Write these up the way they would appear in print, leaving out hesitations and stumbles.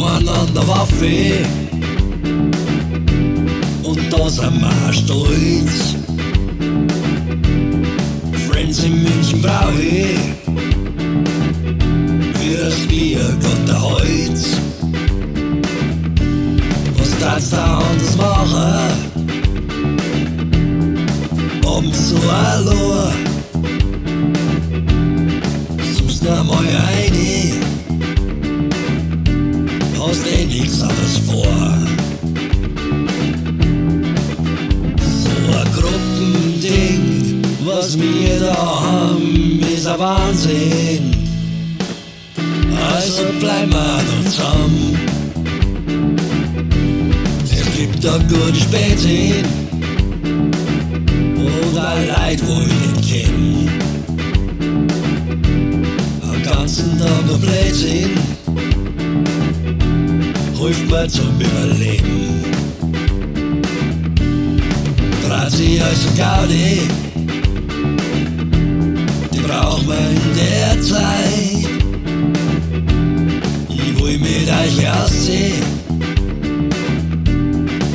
am an der Waffe und da sind wir stolz. Friends in München brauch ich für das Bier Gott der Holz. Was darfst du anders machen? So hallo, suchst da mal eine, hast eh nix anderes vor. So ein Gruppending, was wir da haben, ist ein Wahnsinn. Also bleiben wir noch zusammen. Es gibt da gute Spätsinn oder Leid, wo ich nicht kenn. Am ganzen Tag auf Blödsinn hilft mir zum Überleben. Trat sie als Gaudi, die braucht man in der Zeit. Ich will mit euch aussehen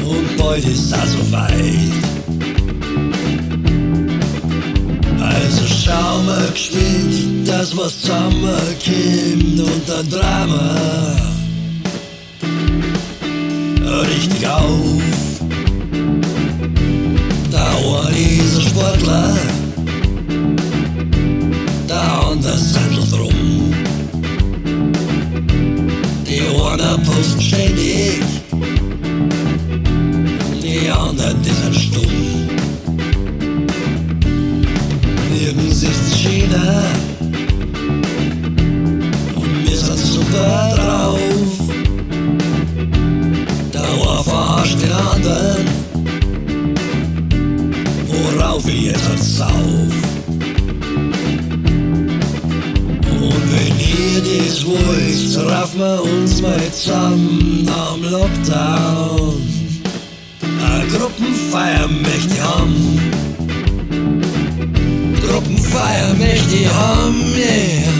und bald ist das so weit. Also schau mal geschwind, dass was zusammenkommt und dann Drama richtig auf. Der eine ist ein Sportler, der andere sandelt rum. Die einen posten ständig, die anderen die sind stumm. Nirgends ist China und wir sind super drauf. Der eine verarscht den anderen, worauf ich jetzt sauf. Und wenn ihr das wollt, raffen wir uns mal zusammen am Lockdown. Eine Gruppenfeier möchte ich haben. Gruppenfeier möchte ich haben, yeah.